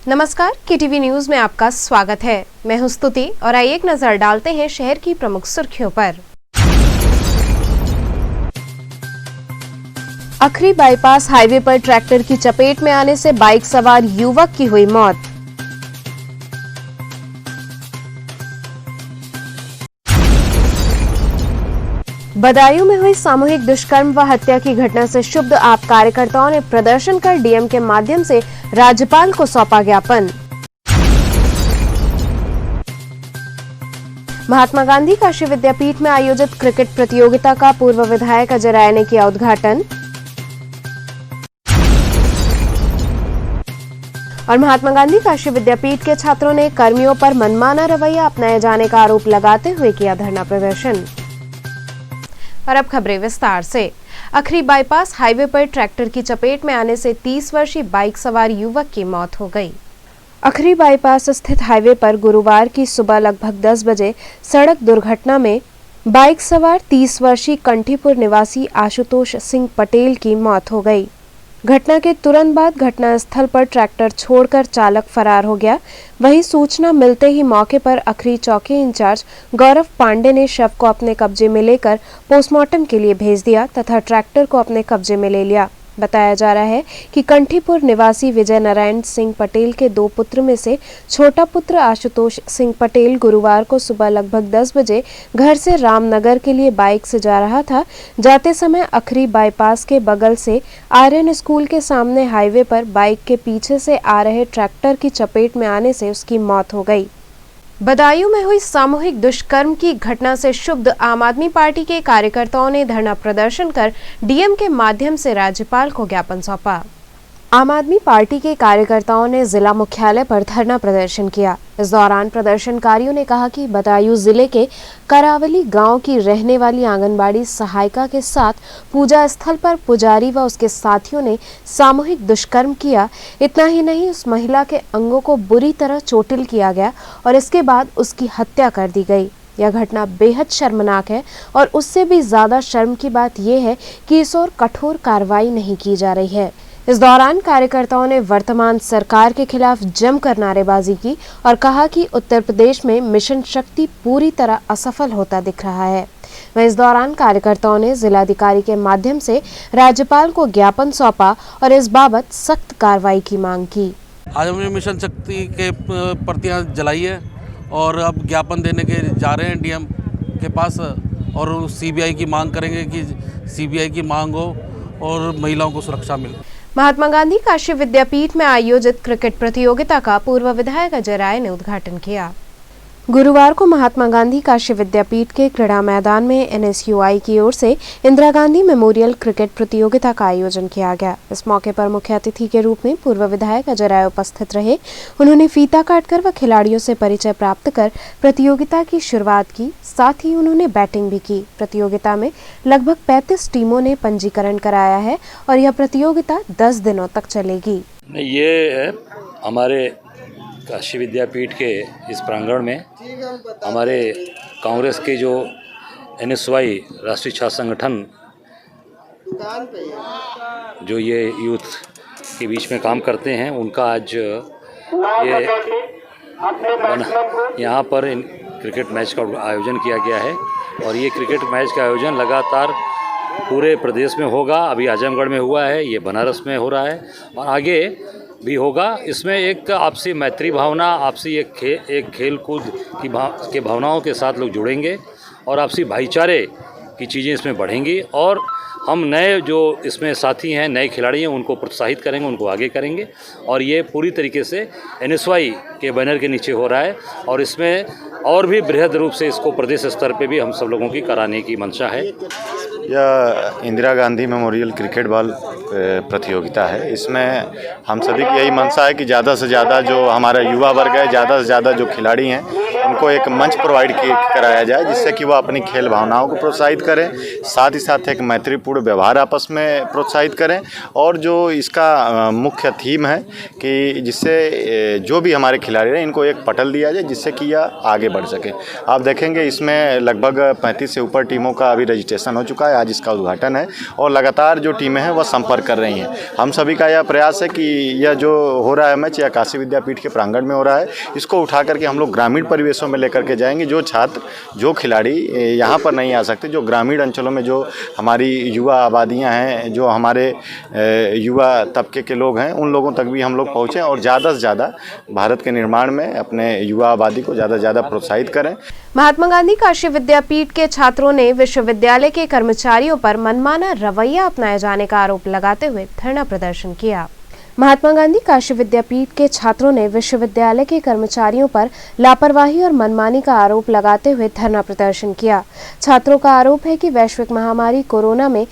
नमस्कार, KTV news में आपका स्वागत है। मैं हूं स्तुति और आइए एक नजर डालते हैं शहर की प्रमुख सुर्खियों पर। अखरी बाईपास हाईवे पर ट्रैक्टर की चपेट में आने से बाइक सवार युवक की हुई मौत। बदायूं में हुई सामूहिक दुष्कर्म व हत्या की घटना से क्षुब्ध आप कार्यकर्ताओं ने प्रदर्शन कर डीएम के माध्यम से राज्यपाल को सौंपा ज्ञापन। महात्मा गांधी काशी विद्यापीठ में आयोजित क्रिकेट प्रतियोगिता का पूर्व विधायक अजय राय ने किया उद्घाटन। और महात्मा गांधी काशी विद्यापीठ के छात्रों ने कर्मियों पर मनमाना रवैया अपनाए जाने का आरोप लगाते हुए किया धरना प्रदर्शन। और अब खबरें विस्तार से। अखरी बाईपास हाईवे पर ट्रैक्टर की चपेट में आने से 30 वर्षीय बाइक सवार युवक की मौत हो गई। अखरी बाईपास स्थित हाईवे पर गुरुवार की सुबह लगभग 10 बजे सड़क दुर्घटना में बाइक सवार 30 वर्षीय कंठीपुर निवासी आशुतोष सिंह पटेल की मौत हो गई। घटना के तुरंत बाद घटनास्थल पर ट्रैक्टर छोड़कर चालक फरार हो गया। वहीं सूचना मिलते ही मौके पर अखरी चौकी इंचार्ज गौरव पांडे ने शव को अपने कब्जे में लेकर पोस्टमार्टम के लिए भेज दिया तथा ट्रैक्टर को अपने कब्जे में ले लिया। बताया जा रहा है कि कंठीपुर निवासी विजय नारायण सिंह पटेल के 2 पुत्र में से छोटा पुत्र आशुतोष सिंह पटेल गुरुवार को सुबह लगभग 10 बजे घर से रामनगर के लिए बाइक से जा रहा था। जाते समय अखरी बाईपास के बगल से आर्यन स्कूल के सामने हाईवे पर बाइक के पीछे से आ रहे ट्रैक्टर की चपेट में आने से उसकी मौत हो गई। बदायूं में हुई सामूहिक दुष्कर्म की घटना से क्षुब्ध आम आदमी पार्टी के कार्यकर्ताओं ने धरना प्रदर्शन कर डीएम के माध्यम से राज्यपाल को ज्ञापन सौंपा। आम आदमी पार्टी के कार्यकर्ताओं ने जिला मुख्यालय पर धरना प्रदर्शन किया। इस दौरान प्रदर्शनकारियों ने कहा कि बदायूं जिले के करावली गांव की रहने वाली आंगनबाड़ी सहायिका के साथ पूजा स्थल पर पुजारी व उसके साथियों ने सामूहिक दुष्कर्म किया। इतना ही नहीं, उस महिला के अंगों को बुरी तरह चोटिल किया गया और इसके बाद उसकी हत्या कर दी गई। यह घटना बेहद शर्मनाक है और उससे भी ज्यादा शर्म की बात यह है कि इस ओर कठोर कार्रवाई नहीं की जा रही है। इस दौरान कार्यकर्ताओं ने वर्तमान सरकार के खिलाफ जमकर नारेबाजी की और कहा कि उत्तर प्रदेश में मिशन शक्ति पूरी तरह असफल होता दिख रहा है। वहीं इस दौरान कार्यकर्ताओं ने जिलाधिकारी के माध्यम से राज्यपाल को ज्ञापन सौंपा और इस बाबत सख्त कार्रवाई की मांग की। आज हमने मिशन शक्ति के प्रतियां जलाई है और अब ज्ञापन देने के जा रहे हैं डीएम के पास और सीबीआई की मांग करेंगे कि सीबीआई की मांग हो और महिलाओं को सुरक्षा मिले। महात्मा गांधी काशी विद्यापीठ में आयोजित क्रिकेट प्रतियोगिता का पूर्व विधायक अजय राय ने उद्घाटन किया। गुरुवार को महात्मा गांधी काशी विद्यापीठ के क्रीड़ा मैदान में एनएसयूआई की ओर से इंदिरा गांधी मेमोरियल क्रिकेट प्रतियोगिता का आयोजन किया गया। इस मौके पर मुख्य अतिथि के रूप में पूर्व विधायक अजय राय उपस्थित रहे। उन्होंने फीता काटकर व खिलाड़ियों से परिचय प्राप्त कर प्रतियोगिता की शुरुआत की। साथ ही उन्होंने बैटिंग भी की। प्रतियोगिता में लगभग 35 टीमों ने पंजीकरण कराया है और यह प्रतियोगिता 10 दिनों तक चलेगी। ये हमारे काशी विद्यापीठ के इस प्रांगण में हमारे कांग्रेस के जो एनएसवाई राष्ट्रीय छात्र संगठन जो ये यूथ के बीच में काम करते हैं उनका आज ये यहाँ पर क्रिकेट मैच का आयोजन किया गया है और ये क्रिकेट मैच का आयोजन लगातार पूरे प्रदेश में होगा। अभी आजमगढ़ में हुआ है, ये बनारस में हो रहा है और आगे भी होगा। इसमें एक आपसी मैत्री भावना, आपसी एक खेल कूद की भावनाओं के साथ लोग जुड़ेंगे और आपसी भाईचारे की चीज़ें इसमें बढ़ेंगी और हम नए जो इसमें साथी हैं, नए खिलाड़ी हैं, उनको प्रोत्साहित करेंगे, उनको आगे करेंगे और ये पूरी तरीके से एनएसवाई के बैनर के नीचे हो रहा है और इसमें और भी बृहद रूप से इसको प्रदेश स्तर पे भी हम सब लोगों की कराने की मंशा है। यह Indira Gandhi memorial cricket ball प्रतियोगिता है। इसमें हम सभी की यही मंशा है कि ज़्यादा से ज़्यादा जो हमारा युवा वर्ग है, ज़्यादा से ज़्यादा जो खिलाड़ी हैं, उनको एक मंच प्रोवाइड कराया जाए जिससे कि वो अपनी खेल भावनाओं को प्रोत्साहित करें, साथ ही साथ एक मैत्रीपूर्ण व्यवहार आपस में प्रोत्साहित करें और जो इसका मुख्य थीम है कि जिससे जो भी हमारे खिलाड़ी हैं इनको एक पटल दिया जाए जिससे कि यह आगे बढ़ सके। आप देखेंगे इसमें लगभग 35 से ऊपर टीमों का अभी रजिस्ट्रेशन हो चुका है। आज इसका उद्घाटन है और लगातार जो टीमें हैं वह संपर्क कर रही हैं। हम सभी का यह प्रयास है कि यह जो हो रहा है मैच यह काशी विद्यापीठ के प्रांगण में हो रहा है, इसको उठा करके हम लोग ग्रामीण परिवेशों में लेकर के जाएंगे। जो छात्र, जो खिलाड़ी यहाँ पर नहीं आ सकते, जो ग्रामीण अंचलों में जो हमारी युवा आबादियाँ हैं, जो हमारे युवा तबके के लोग हैं, उन लोगों तक भी हम लोग पहुँचें और ज़्यादा से ज़्यादा भारत के निर्माण में अपने युवा आबादी को ज़्यादा से ज़्यादा प्रोत्साहित करें। महात्मा गांधी काशी विद्यापीठ के छात्रों ने विश्वविद्यालय के कर्मचारियों पर मनमाना रवैया अपनाए जाने का आरोप लगाते हुए धरना प्रदर्शन किया। महात्मा गांधी काशी विद्यापीठ के छात्रों ने विश्वविद्यालय के कर्मचारियों पर लापरवाही और मनमानी का आरोप लगाते हुए धरना प्रदर्शन किया। छात्रों का आरोप है कि वैश्विक महामारी कोरोना में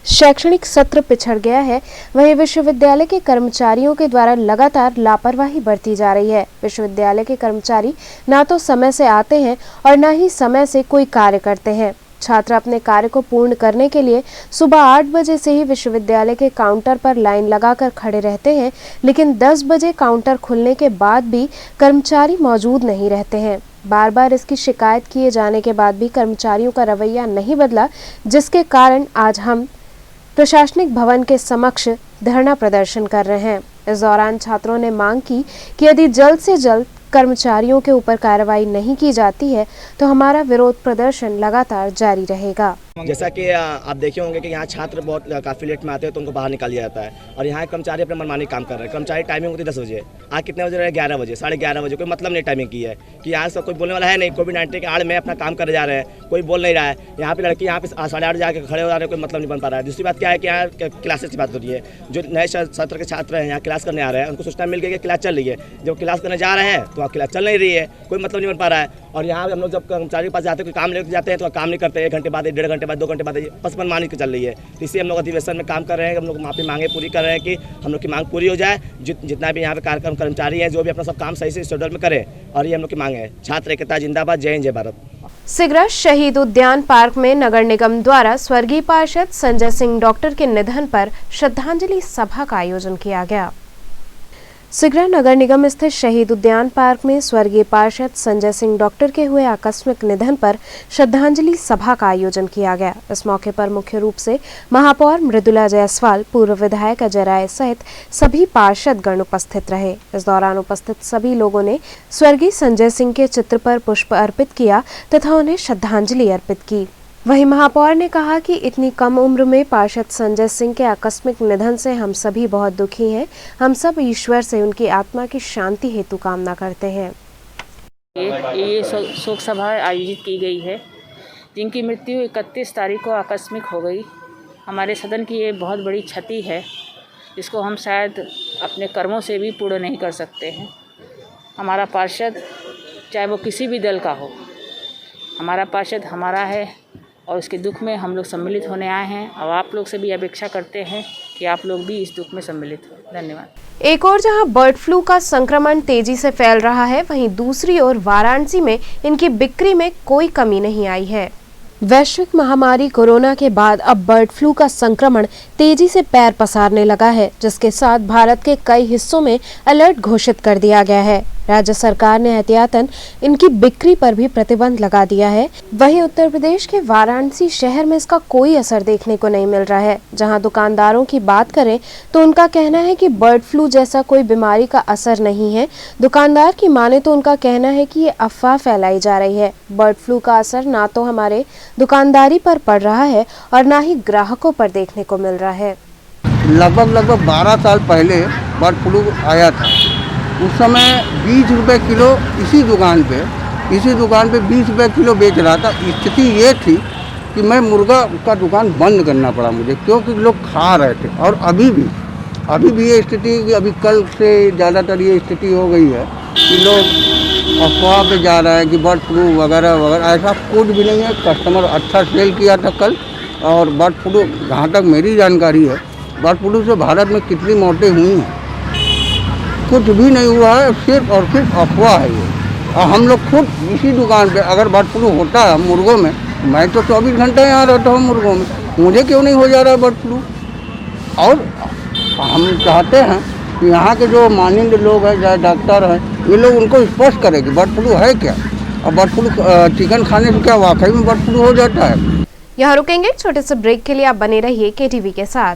शैक्षणिक सत्र पिछड़ गया है, वहीं विश्वविद्यालय के कर्मचारियों के द्वारा लगातार लापरवाही बरती जा रही है। विश्वविद्यालय के कर्मचारी ना तो समय से आते हैं और न ही समय से कोई कार्य करते हैं। छात्र अपने कार्य को पूर्ण करने के लिए सुबह 8 बजे से ही विश्वविद्यालय के काउंटर पर लाइन लगाकर खड़े रहते हैं, लेकिन 10 बजे काउंटर खुलने के बाद भी कर्मचारी मौजूद नहीं रहते हैं। बार बार इसकी शिकायत किए जाने के बाद भी कर्मचारियों का रवैया नहीं बदला, जिसके कारण आज हम प्रशासनिक भवन के समक्ष धरना प्रदर्शन कर रहे हैं। इस दौरान छात्रों ने मांग की कि यदि जल्द से जल्द कर्मचारियों के ऊपर कार्रवाई नहीं की जाती है तो हमारा विरोध प्रदर्शन लगातार जारी रहेगा। जैसा कि आप देखे होंगे कि यहाँ छात्र बहुत काफ़ी लेट में आते हैं तो उनको बाहर निकाल दिया जाता है और यहाँ कर्मचारी अपने मनमानी काम कर रहे हैं। कर्मचारी टाइमिंग होती है 10 बजे, आज कितने बजे रहे 11 बजे, 11:30 बजे। कोई मतलब नहीं टाइमिंग की है कि यहाँ से कोई बोलने वाला है नहीं। कोविड-19 के आड़ में अपना काम कर जा रहे हैं, कोई बोल नहीं रहा है। यहाँ पे लड़की यहाँ पे 8:30 जाकर खड़े हो जा रहे हैं, कोई मतलब नहीं बन पा रहा है। दूसरी बात क्या है कि यहाँ क्लासेस की बात हो रही है। जो नए सत्र के छात्र हैं यहाँ क्लास करने आ रहे हैं, उनको सूचना मिल गई कि क्लास चल रही है। जब क्लास करने जा रहे हैं तो वहाँ क्लास चल नहीं रही है, कोई मतलब नहीं बन पा रहा है। और यहाँ हम लोग जब कर्मचारी के पास जाते हैं, कोई काम लेकर जाते हैं तो काम नहीं करते। 1 घंटे बाद, 1.5 घंटे बाद, 2 घंटे बाद मनमानी चल रही है। तो इसलिए हम लोग अधिवेशन में काम कर रहे हैं। हम लोग वहाँ पे मांगे पूरी कर रहे हैं कि हम लोग की मांग पूरी हो जाए। जितना भी यहाँ पे कार्यक्रम कर्मचारी हैं, जो भी अपना सब काम सही से शेड्यूल में करें, और ये हम लोग की मांग है। छात्र एकता जिंदाबाद। जय हिंद, जय भारत। सिगरा शहीद उद्यान पार्क में नगर निगम द्वारा स्वर्गीय पार्षद संजय सिंह डॉक्टर के निधन पर श्रद्धांजलि सभा का आयोजन किया गया। सिगरा नगर निगम स्थित शहीद उद्यान पार्क में स्वर्गीय पार्षद संजय सिंह डॉक्टर के हुए आकस्मिक निधन पर श्रद्धांजलि सभा का आयोजन किया गया। इस मौके पर मुख्य रूप से महापौर मृदुला जायसवाल, पूर्व विधायक अजय राय सहित सभी पार्षद गण उपस्थित रहे। इस दौरान उपस्थित सभी लोगों ने स्वर्गीय संजय सिंह के चित्र पर पुष्प अर्पित किया तथा उन्हें श्रद्धांजलि अर्पित की। वहीं महापौर ने कहा कि इतनी कम उम्र में पार्षद संजय सिंह के आकस्मिक निधन से हम सभी बहुत दुखी हैं। हम सब ईश्वर से उनकी आत्मा की शांति हेतु कामना करते हैं। ये शोक सभा आयोजित की गई है, जिनकी मृत्यु 31 तारीख को आकस्मिक हो गई। हमारे सदन की ये बहुत बड़ी क्षति है, जिसको हम शायद अपने कर्मों से भी पूर्ण नहीं कर सकते हैं। हमारा पार्षद, चाहे वो किसी भी दल का हो, हमारा पार्षद हमारा है और उसके दुख में हम लोग सम्मिलित होने आए हैं। और आप लोग से भी अपेक्षा करते हैं कि आप लोग भी इस दुख में सम्मिलित हो। धन्यवाद। एक और जहां बर्ड फ्लू का संक्रमण तेजी से फैल रहा है, वहीं दूसरी ओर वाराणसी में इनकी बिक्री में कोई कमी नहीं आई है। वैश्विक महामारी कोरोना के बाद अब बर्ड फ्लू का संक्रमण तेजी से पैर पसारने लगा है, जिसके साथ भारत के कई हिस्सों में अलर्ट घोषित कर दिया गया है। राज्य सरकार ने एहतियातन इनकी बिक्री पर भी प्रतिबंध लगा दिया है। वहीं उत्तर प्रदेश के वाराणसी शहर में इसका कोई असर देखने को नहीं मिल रहा है। जहां दुकानदारों की बात करें तो उनका कहना है कि बर्ड फ्लू जैसा कोई बीमारी का असर नहीं है। दुकानदार की माने तो उनका कहना है कि ये अफवाह फैलाई जा रही है। बर्ड फ्लू का असर ना तो हमारे दुकानदारी पर पड़ रहा है और ना ही ग्राहकों पर देखने को मिल रहा है। लगभग 12 साल पहले बर्ड फ्लू आया था। उस समय 20 रुपये किलो इसी दुकान पे 20 रुपये किलो बेच रहा था। स्थिति ये थी कि मैं मुर्गा का दुकान बंद करना पड़ा मुझे, क्योंकि लोग खा रहे थे। और अभी भी ये स्थिति, अभी कल से ज़्यादातर ये स्थिति हो गई है कि लोग अफवाह पे जा रहे हैं कि बर्ड फ्लू वगैरह वगैरह। ऐसा कुछ भी नहीं है। कस्टमर अच्छा सेल किया था कल। और बर्ड फ्लू, जहाँ तक मेरी जानकारी है, बर्ड फ्लू से भारत में कितनी मौतें हुई हैं, कुछ भी नहीं हुआ है। सिर्फ और सिर्फ अफवाह है ये। और हम लोग खुद इसी दुकान पे अगर बर्ड फ्लू होता है मुर्गों में, मैं तो 24 घंटे यहाँ रहता हूँ मुर्गों में, मुझे क्यों नहीं हो जा रहा है बर्ड फ्लू। और हम चाहते हैं कि यहाँ के जो माननीय लोग हैं, चाहे डॉक्टर हैं, ये लोग उनको स्पष्ट करें कि बर्ड फ्लू है क्या, और बर्ड फ्लू चिकन खाने से क्या वाकई में बर्ड फ्लू हो जाता है। यहाँ रुकेंगे एक छोटे से ब्रेक के लिए। आप बने रहिए KTV के साथ।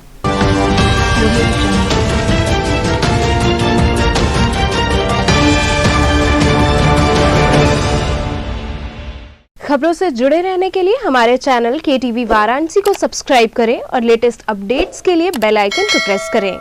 खबरों से जुड़े रहने के लिए हमारे चैनल KTV वाराणसी को सब्सक्राइब करें और लेटेस्ट अपडेट्स के लिए बेल आइकन को प्रेस करें।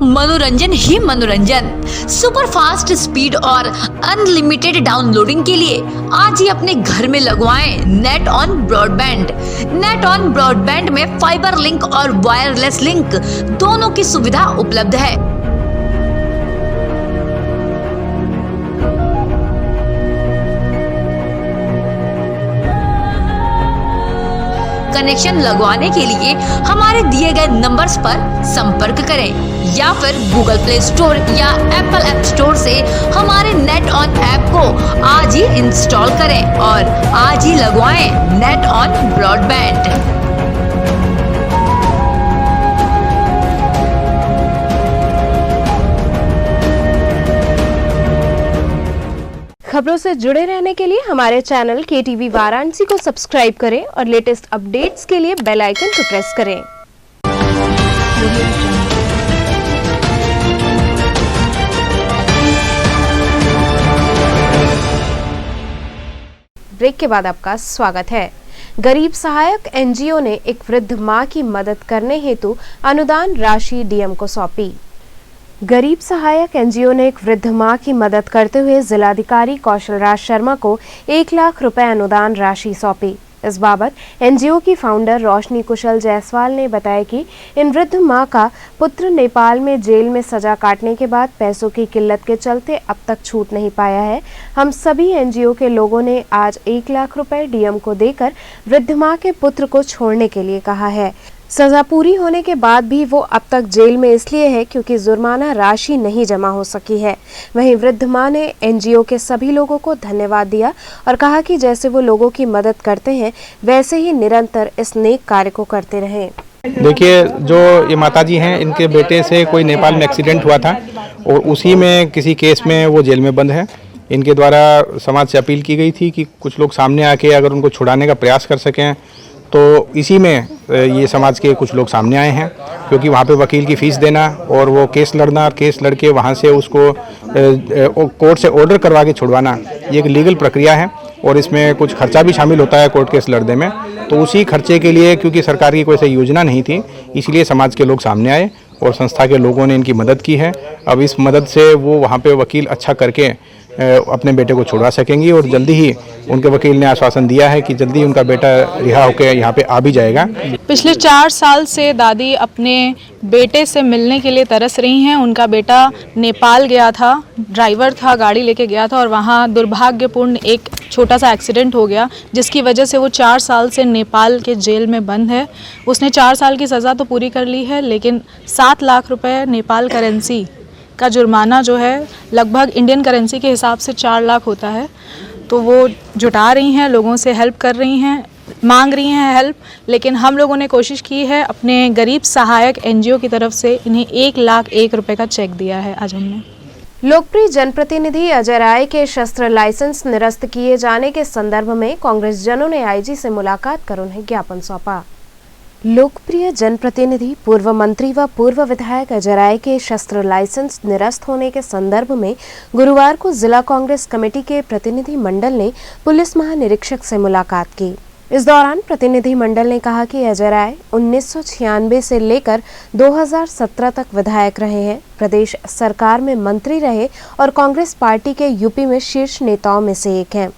मनोरंजन ही मनोरंजन, सुपर फास्ट स्पीड और अनलिमिटेड डाउनलोडिंग के लिए आज ही अपने घर में लगवाएं net on broadband. Net on broadband में फाइबर लिंक और वायरलेस लिंक दोनों की सुविधा उपलब्ध है। कनेक्शन लगवाने के लिए हमारे दिए गए नंबर्स पर संपर्क करें या फिर गूगल प्ले स्टोर या एप्पल ऐप स्टोर से हमारे नेट ऑन ऐप को आज ही इंस्टॉल करें और आज ही लगवाएं नेट ऑन ब्रॉडबैंड। खबरों से जुड़े रहने के लिए हमारे चैनल KTV वाराणसी को सब्सक्राइब करें और लेटेस्ट अपडेट्स के लिए बेल आइकन को प्रेस करें। ब्रेक के बाद आपका स्वागत है। गरीब सहायक NGO ने एक वृद्ध मां की मदद करने हेतु अनुदान राशि DM को सौंपी। गरीब सहायक NGO ने एक वृद्ध मां की मदद करते हुए जिलाधिकारी कौशल राज शर्मा को 1 लाख रुपए अनुदान राशि सौंपी। इस बाबत NGO की फाउंडर रोशनी कुशल जायसवाल ने बताया कि इन वृद्ध मां का पुत्र नेपाल में जेल में सजा काटने के बाद पैसों की किल्लत के चलते अब तक छूट नहीं पाया है। हम सभी NGO के लोगों ने आज 1 लाख रुपए DM को देकर वृद्ध मां के पुत्र को छोड़ने के लिए कहा है। सजा पूरी होने के बाद भी वो अब तक जेल में इसलिए है क्योंकि जुर्माना राशि नहीं जमा हो सकी है। वहीं वृद्ध मां ने NGO के सभी लोगों को धन्यवाद दिया और कहा कि जैसे वो लोगों की मदद करते हैं वैसे ही निरंतर इस नेक कार्य को करते रहें। देखिए, जो ये माताजी हैं, इनके बेटे से कोई नेपाल में एक्सीडेंट हुआ था और उसी में किसी केस में वो जेल में बंद है। इनके द्वारा समाज से अपील की गई थी कि कुछ लोग सामने आके अगर उनको छुड़ाने का प्रयास कर सकें, तो इसी में ये समाज के कुछ लोग सामने आए हैं, क्योंकि वहाँ पे वकील की फ़ीस देना और वो केस लड़ना, केस लड़के वहाँ से उसको कोर्ट से ऑर्डर करवा के छुड़वाना, ये एक लीगल प्रक्रिया है और इसमें कुछ खर्चा भी शामिल होता है कोर्ट केस लड़ने में। तो उसी खर्चे के लिए, क्योंकि सरकार की कोई ऐसी योजना नहीं थी, इसलिए समाज के लोग सामने आए और संस्था के लोगों ने इनकी मदद की है। अब इस मदद से वो वहाँ पे वकील अच्छा करके अपने बेटे को छुड़वा सकेंगी और जल्दी ही उनके वकील ने आश्वासन दिया है कि जल्दी उनका बेटा रिहा होकर यहाँ पे आ भी जाएगा। पिछले 4 साल से दादी अपने बेटे से मिलने के लिए तरस रही हैं। उनका बेटा नेपाल गया था, ड्राइवर था, गाड़ी लेके गया था और वहाँ दुर्भाग्यपूर्ण एक छोटा सा एक्सीडेंट हो गया, जिसकी वजह से वो 4 साल से नेपाल के जेल में बंद है। उसने 4 साल की सज़ा तो पूरी कर ली है, लेकिन 7 लाख रुपए नेपाल करेंसी का जुर्माना जो है लगभग इंडियन करेंसी के हिसाब से 4 लाख होता है। तो वो जुटा रही हैं, लोगों से हेल्प कर रही हैं, मांग रही हैं हेल्प। लेकिन हम लोगों ने कोशिश की है, अपने गरीब सहायक NGO की तरफ से इन्हें 1 लाख 1 रुपए का चेक दिया है आज हमने। लोकप्रिय जनप्रतिनिधि अजय राय के शस्त्र लाइसेंस निरस्त किए जाने के संदर्भ में कांग्रेस जनों ने IG से मुलाकात कर उन्हें ज्ञापन सौंपा। लोकप्रिय जनप्रतिनिधि, पूर्व मंत्री व पूर्व विधायक अजय राय के शस्त्र लाइसेंस निरस्त होने के संदर्भ में गुरुवार को जिला कांग्रेस कमेटी के प्रतिनिधि मंडल ने पुलिस महानिरीक्षक से मुलाकात की। इस दौरान प्रतिनिधि मंडल ने कहा कि अजय राय 1996 से लेकर 2017 तक विधायक रहे हैं, प्रदेश सरकार में मंत्री रहे और कांग्रेस पार्टी के यूपी में शीर्ष नेताओं में से एक हैं।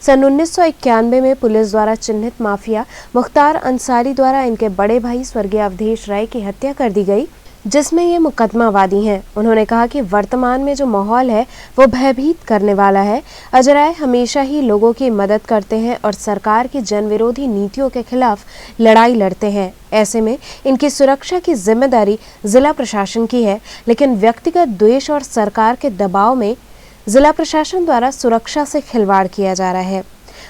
सन 1991 में पुलिस द्वारा चिन्हित माफिया मुख्तार अंसारी द्वारा इनके बड़े भाई स्वर्गीय अवधेश राय की हत्या कर दी गई, जिसमें ये मुकदमावादी हैं। उन्होंने कहा कि वर्तमान में जो माहौल है वो भयभीत करने वाला है। अजय राय हमेशा ही लोगों की मदद करते हैं और सरकार की जनविरोधी नीतियों के खिलाफ लड़ाई लड़ते हैं। ऐसे में इनकी सुरक्षा की जिम्मेदारी जिला प्रशासन की है, लेकिन व्यक्तिगत द्वेष और सरकार के दबाव में जिला प्रशासन द्वारा सुरक्षा से खिलवाड़ किया जा रहा है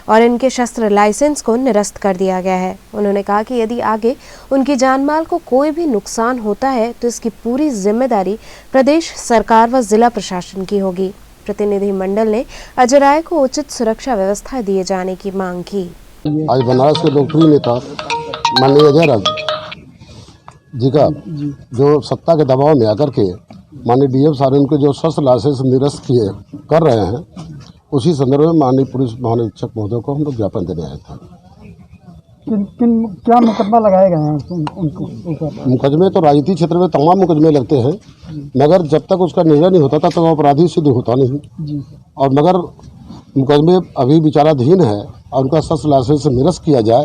और इनके शस्त्र लाइसेंस को निरस्त कर दिया गया है। उन्होंने कहा कि यदि आगे उनकी जानमाल को कोई भी नुकसान होता है तो इसकी पूरी जिम्मेदारी प्रदेश सरकार व जिला प्रशासन की होगी। प्रतिनिधि मंडल ने अजय राय को उचित सुरक्षा व्यवस्था दिए जाने की मांग की। आज बनारस के लोकप्रिय नेता माननीय अजय राज जी का जो सत्ता के दबाव में आकर के माननीय डीएम साहब उनके जो शस्त्र लाइसेंस निरस्त किए कर रहे हैं, उसी संदर्भ में माननीय पुलिस महानिरीक्षक महोदय को हम लोग ज्ञापन देने आए थे। क्या मुकदमा लगाए गए हैं उनको ऊपर? मुकदमे तो राजनीतिक क्षेत्र में तमाम मुकदमे लगते हैं, मगर जब तक उसका निर्णय नहीं होता था तो अपराधी सिद्ध होता नहीं। और मगर मुकदमे अभी विचाराधीन है और उनका शस्त्र लाइसेंस निरस्त किया जाए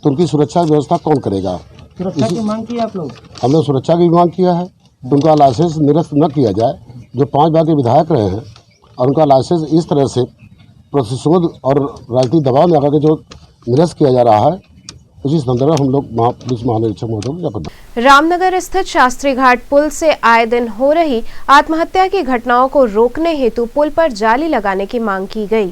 तो उनकी सुरक्षा व्यवस्था कौन करेगा? सुरक्षा की मांग की आप लोग? हम लोग सुरक्षा की मांग किया है, उनका लाइसेंस निरस्त न किया जाए। जो 5 बार के विधायक रहे हैं और उनका लाइसेंस इस तरह से प्रतिशोध और राजनीतिक दबाव में आकर के जो निरस्त किया जा रहा है, उसी संदर्भ में हम लोग पुलिस महानिरीक्षक महोदय को रामनगर स्थित शास्त्री घाट पुल से आए दिन हो रही आत्महत्या की घटनाओं को रोकने हेतु पुल पर जाली लगाने की मांग की गई।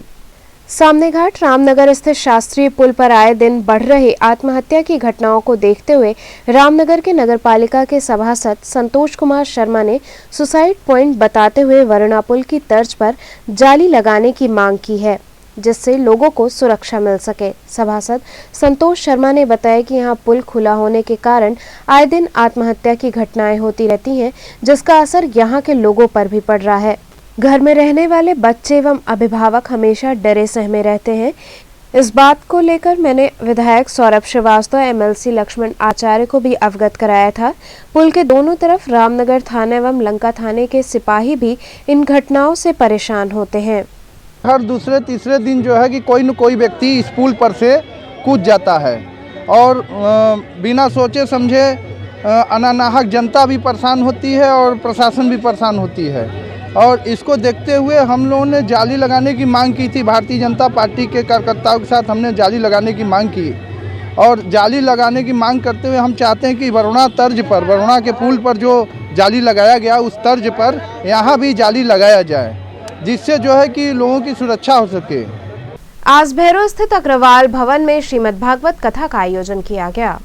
सामने घाट रामनगर स्थित शास्त्रीय पुल पर आए दिन बढ़ रहे आत्महत्या की घटनाओं को देखते हुए रामनगर के नगरपालिका के सभासद संतोष कुमार शर्मा ने सुसाइड पॉइंट बताते हुए वरुणा पुल की तर्ज पर जाली लगाने की मांग की है, जिससे लोगों को सुरक्षा मिल सके। सभासद संतोष शर्मा ने बताया कि यहां पुल खुला होने के कारण आए दिन आत्महत्या की घटनाएं होती रहती हैं, जिसका असर यहां के लोगों पर भी पड़ रहा है। घर में रहने वाले बच्चे एवं अभिभावक हमेशा डरे सहमे रहते हैं। इस बात को लेकर मैंने विधायक सौरभ श्रीवास्तव, एमएलसी लक्ष्मण आचार्य को भी अवगत कराया था। पुल के दोनों तरफ रामनगर थाने एवं लंका थाने के सिपाही भी इन घटनाओं से परेशान होते हैं। हर दूसरे तीसरे दिन जो है कि कोई न कोई व्यक्ति इस पुल पर से कूद जाता है और बिना सोचे समझे अनानाहक जनता भी परेशान होती है और प्रशासन भी परेशान होती है। और इसको देखते हुए हम लोगों ने जाली लगाने की मांग की थी। भारतीय जनता पार्टी के कार्यकर्ताओं के साथ हमने जाली लगाने की मांग की और जाली लगाने की मांग करते हुए हम चाहते हैं कि वरुणा तर्ज पर, वरुणा के पुल पर जो जाली लगाया गया उस तर्ज पर यहाँ भी जाली लगाया जाए, जिससे जो है कि लोगों की सुरक्षा हो सके। आज भैरव स्थित अग्रवाल भवन में श्रीमद् भागवत कथा का आयोजन किया गया।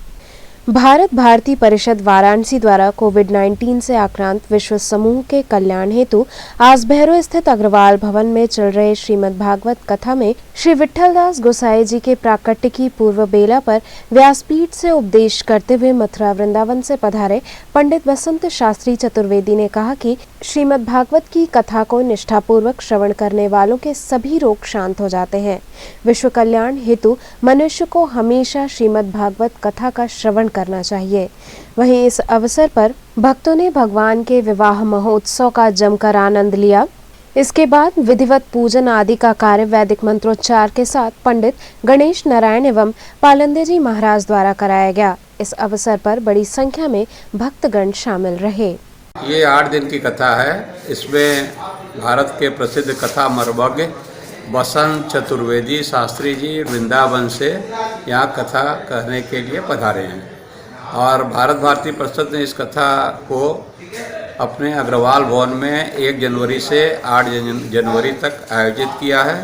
भारत भारती परिषद वाराणसी द्वारा कोविड-19 से आक्रांत विश्व समूह के कल्याण हेतु आज भैरव स्थित अग्रवाल भवन में चल रहे श्रीमद् भागवत कथा में श्री विठलदास गोसाई जी के प्राकट्य की पूर्व बेला पर व्यासपीठ से उपदेश करते हुए मथुरा वृंदावन से पधारे पंडित बसंत शास्त्री चतुर्वेदी ने कहा कि श्रीमद् भागवत की कथा को निष्ठापूर्वक श्रवण करने वालों के सभी रोग शांत हो जाते हैं। विश्व कल्याण हेतु मनुष्य को हमेशा श्रीमद् भागवत कथा का श्रवण करना चाहिए। वहीं इस अवसर पर भक्तों ने भगवान के विवाह महोत्सव का जमकर आनंद लिया। इसके बाद विधिवत पूजन आदि का कार्य वैदिक मंत्रोच्चार के साथ पंडित गणेश नारायण एवं पालंदे जी महाराज द्वारा कराया गया। इस अवसर पर बड़ी संख्या में भक्तगण शामिल रहे। ये 8 दिन की कथा है। इसमें भारत के प्रसिद्ध कथा मर्मज्ञ बसंत चतुर्वेदी शास्त्री जी वृंदावन से यहाँ कथा कहने के लिए पधारे हैं और भारत भारती परिषद ने इस कथा को अपने अग्रवाल भवन में 1 जनवरी से 8 जनवरी तक आयोजित किया है।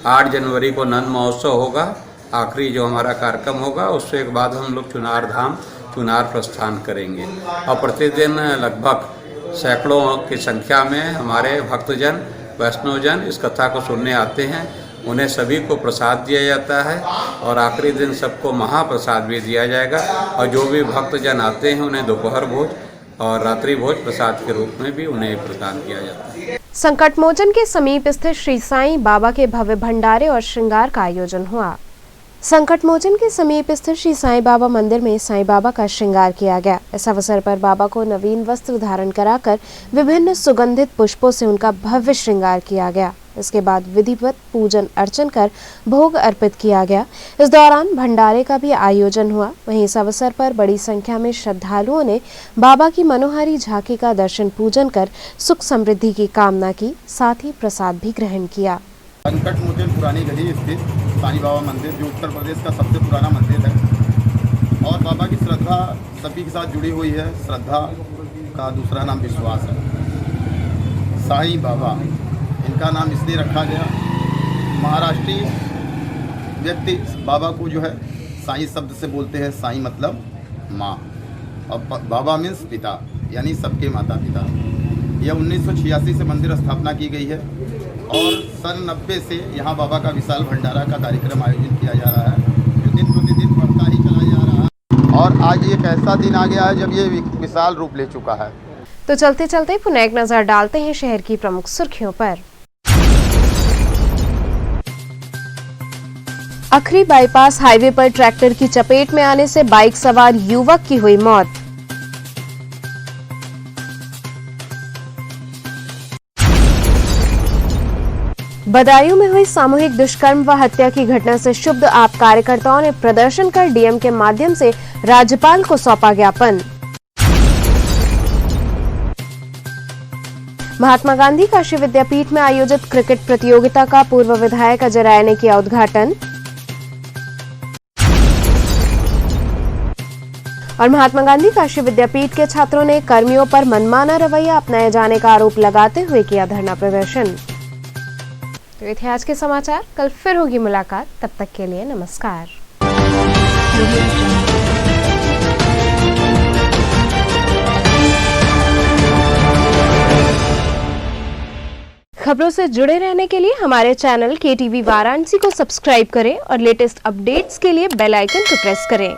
8 जनवरी को नंद महोत्सव होगा, आखिरी जो हमारा कार्यक्रम होगा। उसके बाद हम लोग चुनार धाम चुनार प्रस्थान करेंगे और प्रतिदिन लगभग सैकड़ों की संख्या में हमारे भक्तजन वैष्णवजन इस कथा को सुनने आते हैं। उन्हें सभी को प्रसाद दिया जाता है और आखिरी दिन सबको महाप्रसाद भी दिया जाएगा और जो भी भक्तजन आते हैं उन्हें दोपहर भोज और रात्रि भोज प्रसाद के रूप में भी उन्हें प्रदान किया जाता है। संकट मोचन के समीप स्थित श्री साईं बाबा के भव्य भंडारे और श्रृंगार का आयोजन हुआ। संकट मोचन के समीप स्थित श्री साईं बाबा मंदिर में साईं बाबा का श्रृंगार किया गया। इस अवसर पर बाबा को नवीन वस्त्र धारण कराकर विभिन्न सुगंधित पुष्पों से उनका भव्य श्रृंगार किया गया। इसके बाद विधिवत पूजन अर्चन कर भोग अर्पित किया गया। इस दौरान भंडारे का भी आयोजन हुआ। वहीं इस अवसर पर बड़ी संख्या में श्रद्धालुओं ने बाबा की मनोहारी झांकी का दर्शन पूजन कर सुख समृद्धि की कामना की, साथ ही प्रसाद भी ग्रहण किया। संकट मोचन पुरानी गली स्थित साईं बाबा मंदिर जो उत्तर प्रदेश का सबसे पुराना मंदिर है और बाबा की श्रद्धा सभी के साथ जुड़ी हुई है। श्रद्धा का दूसरा नाम विश्वास है। साईं बाबा इनका नाम इसलिए रखा गया, महाराष्ट्रीय व्यक्ति बाबा को जो है साईं शब्द से बोलते हैं। साईं मतलब माँ और बाबा मीन्स पिता, यानी सबके माता पिता। यह 1986 से मंदिर स्थापना की गई है और सन 90 से यहाँ बाबा का विशाल भंडारा का कार्यक्रम आयोजित किया जा रहा है। आज एक ऐसा दिन आ गया है जब ये विशाल रूप ले चुका है। तो चलते चलते पुनः एक नजर डालते हैं शहर की प्रमुख सुर्खियों पर। अखरी बाईपास हाईवे पर ट्रैक्टर की चपेट में आने से बाइक सवार युवक की हुई मौत। बदायूं में हुई सामूहिक दुष्कर्म व हत्या की घटना से क्षुब्ध आप कार्यकर्ताओं ने प्रदर्शन कर डीएम के माध्यम से राज्यपाल को सौंपा ज्ञापन। महात्मा गांधी काशी विद्यापीठ में आयोजित क्रिकेट प्रतियोगिता का पूर्व विधायक अजय राय ने किया उद्घाटन। और महात्मा गांधी काशी विद्यापीठ के छात्रों ने कर्मियों पर मनमाना रवैया अपनाए जाने का आरोप लगाते हुए किया धरना प्रदर्शन। तो ये थे आज के समाचार, कल फिर होगी मुलाकात, तब तक के लिए नमस्कार। खबरों से जुड़े रहने के लिए हमारे चैनल KTV वाराणसी को सब्सक्राइब करें और लेटेस्ट अपडेट्स के लिए बेल आइकन को प्रेस करें।